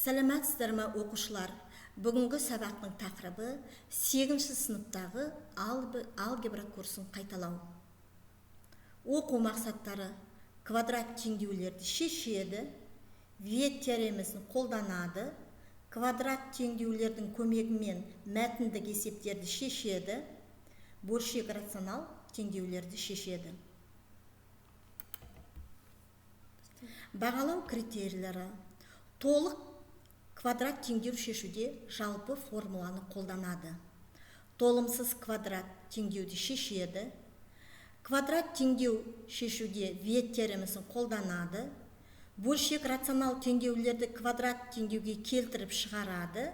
Сәлеметсіздер ме оқушылар? Бүгінгі сабақтың тақырыбы 8-ші сыныптағы алгебра курсын қайталау. Оқу мақсаттары: квадрат теңдеулерді шешеді, вет теоремасын қолданады, квадрат теңдеулердің көмегімен мәтіндік есептерді шешеді, бөлшек рационал теңдеулерді шешеді. Бағалау критерийлері: толық квадрат теңдеу шешуде жалпы формуланы қолданады. Толымсыз квадрат теңдеуді шешеді. Квадрат теңдеу шешуде вет теоремасын қолданады. Бөлшек рационал теңдеулерді квадрат теңдеуге келтіріп шығарады.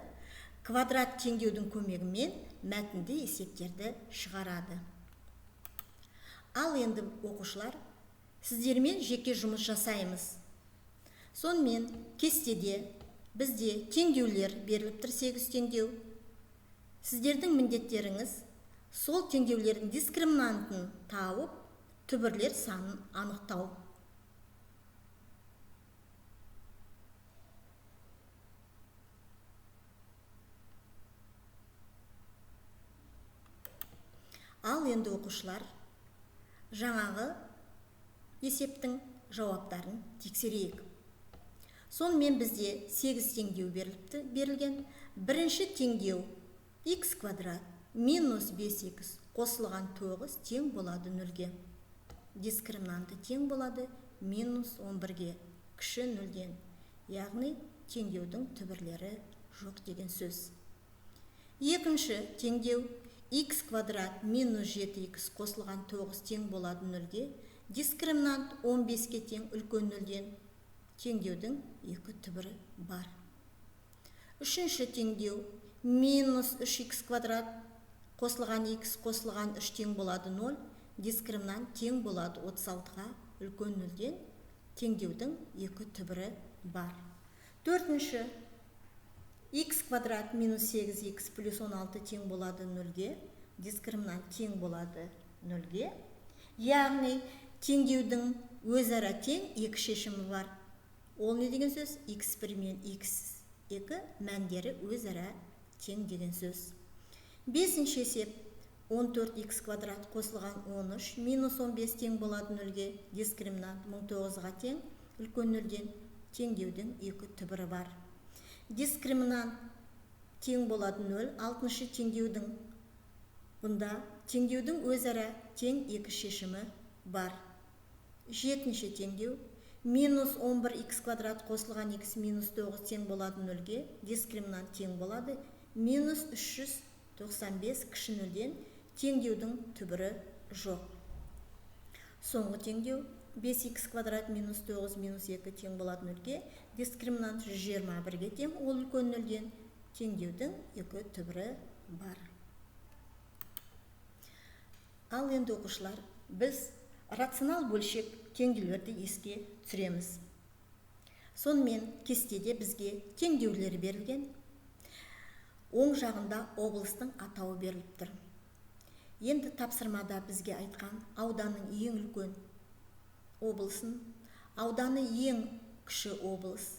Квадрат теңдеудің көмегімен мәтінді есептерді шығарады. Ал енді оқушылар, сіздермен жеке жұмыс жасаймыз. Сонымен кестеде бізде теңдеулер беріліп тұр, 8 теңдеу. Сіздердің міндеттеріңіз сол теңдеулердің дискриминантын тауып, түбірлер санын анықтау. Ал енді оқушылар, жаңағы есептің жауаптарын тексерейік. Сонымен бізде 8 теңдеу берілген. Бірінші теңдеу x квадрат минус 5x қосылған 9 тең болады 0-ге. Дискриминанты тең болады минус 11-ге, кіші 0-ден. Яғни теңдеудің түбірлері жоқ деген сөз. Екінші теңдеу x квадрат минус 7x қосылған 9 тең болады 0-ге. Дискриминант 15-ге тең, үлкен 0-ден. Теңдеудің екі түбірі бар. Үшінші теңдеу минус 3x квадрат қосылған x қосылған 3 тең болады 0. Дискриминант тең болады 36-ға, үлкен 0-ден. Теңдеудің екі түбірі бар. Төртінші x квадрат минус 8x плюс 16 тең болады 0-ге. Дискриминант тең болады 0-ге. Яғни теңдеудің өзара тең екі шешімі бар. Ол не деген сөз? x1 мен x2 мәндері өзара тең деген сөз. Бесінші есеп 14x квадрат қосылған 13 минус 15 тең болады 0-ге. Дискриминант 19-ға тең, үлкен 0-ден. Теңдеудің екі түбірі бар. Дискриминант тең болады 0. Алтыншы теңдеудің бұнда теңдеудің өзара тең екі шешімі бар. Жетінші теңдеу минус 11x квадрат қосылған x минус 9 тең болады 0-ге. Дискриминант тең болады минус 395 кіші 0-ден. Теңдеудің түбірі жоқ. Соңғы теңдеу 5x квадрат минус 9 минус 2 тең болады 0-ге. Дискриминант 121-ге тең, ол үлкен 0-ден. Теңдеудің екі түбірі бар. Ал енді оқушылар, біз рационал бөлшек теңдеулерді еске түсіреміз. Сонымен кестеде бізге теңдеулер берілген. Оң жағында облыстың атауы беріліп тұр. Енді тапсырмада бізге айтқан ауданның ең үлкен облысын, ауданы ең кіші облыс,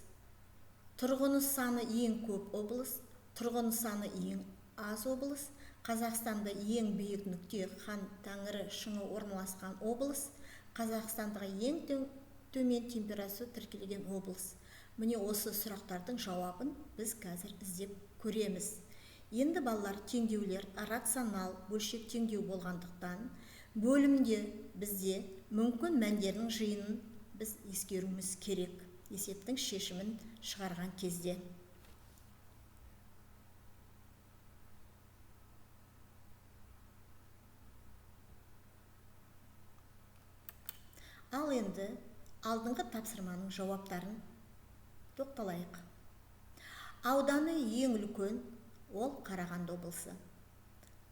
тұрғыны саны ең көп облыс, тұрғыны саны ең аз облыс, Қазақстанда ең биік нүкте Хан Тәңірі шыңы орналасқан облыс, Қазақстандағы ең төмен температура тіркелген облыс. Міне осы сұрақтардың жауабын біз қазір іздеп көреміз. Енді балалар, теңдеулер рационал бөлшек теңдеу болғандықтан, бөлімде бізде мүмкін мәндерінің жиынын біз ескеруіміз керек, есептің шешімін шығарған кезде. Ал енді алдыңғы тапсырманың жауаптарын тоқталайық. Ауданы ең үлкен, ол Қарағанды облысы.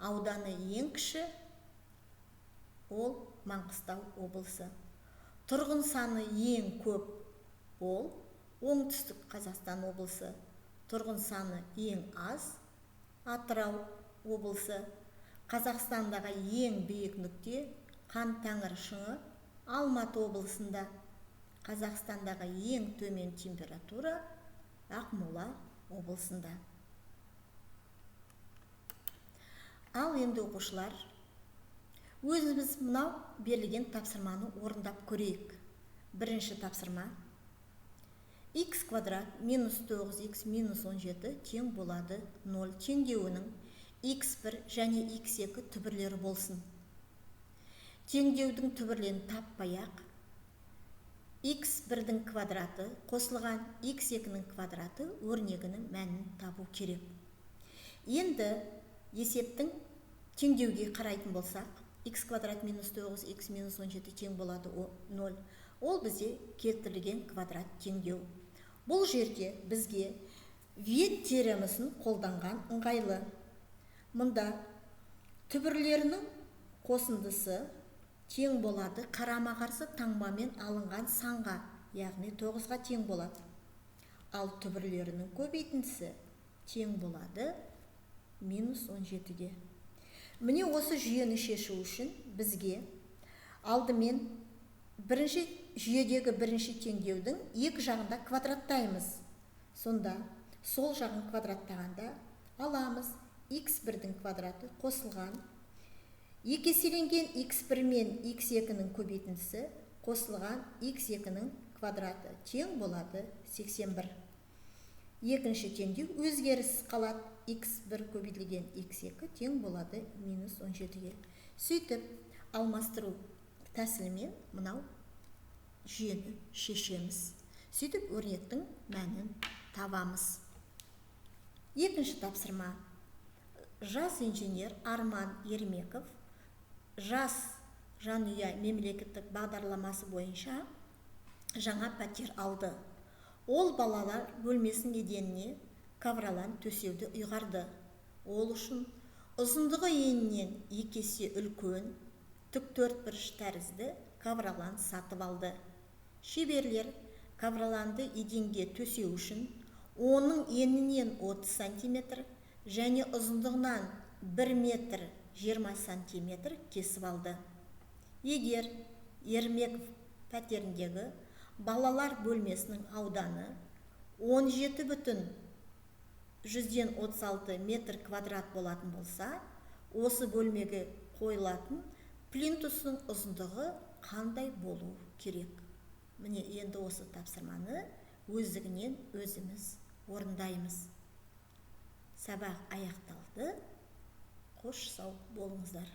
Ауданы ең кіші, ол Маңғыстау облысы. Тұрғын саны ең көп, ол Оңтүстік Қазақстан облысы. Тұрғын саны ең аз, Атырау облысы. Қазақстандағы ең биік нүкте Хан Тәңір шыңы Алматы облысында. Қазақстандағы ең төмен температура Ақмола облысында. Ал енді оқушылар, өзіміз мынау берілген тапсырманы орындап көрейік. Бірінші тапсырма: x квадрат минус 9x минус 17 тең болады 0 теңдеуінің x1 және x2 түбірлері болсын. Теңдеудің түбірлерін таппай-ақ, x1-дің квадраты қосылған x2-ның квадраты өрнегінің мәнін табу керек. Енді есептің теңдеуге қарайтын болсақ, x квадрат минус 9x минус 17 тең болады 0. Ол бізде келтірілген квадрат теңдеу. Бұл жерде бізге вет теоремасын қолданған ыңғайлы. Мұнда түбірлерінің қосындысы тең болады қарама-қарсы таңбамен алынған санға, яғни 9-ға тең болады. Ал түбірлерінің көбейтіндісі тең болады минус 17-ге. Міне осы жүйені шешу үшін бізге алдымен бірінші жүйедегі бірінші теңдеудің екі жағында квадраттаймыз. Сонда сол жағын квадраттағанда аламыз x1-дің квадраты қосылған екі еселенген x1 мен x2-ның көбейтіндісі қосылған x2-ның квадраты тең болады 81. Екінші теңдеу өзгеріс қалады. x1 көбейтілген x2 тең болады минус 17-ге. Сөйтіп, алмастыру тәсілімен мынау жүйені шешеміз. Сөйтіп, өрнектің мәнін табамыз. Екінші тапсырма: жас инженер Арман Ермеков жас жанұя мемлекеттік бағдарламасы бойынша жаңа пәтер алды. Ол балалар бөлмесінің еденіне ковролан төсеуді ұйғарды. Ол үшін ұзындығы енінен 2 есе үлкен тік төртбұрыш тәрізді ковролан сатып алды. Шеберлер ковроланды еденге төсеу үшін оның енінен 30 см және ұзындығынан 1 метр 20 см кесіп алды. Егер Ермеков пәтеріндегі балалар бөлмесінің ауданы 17,136 метр квадрат болатын болса, осы бөлмеге қойылатын плинтустың ұзындығы қандай болу керек? Міне енді осы тапсырманы өздігінен өзіміз орындаймыз. Сабақ аяқталды. Қош сау болыңыздар.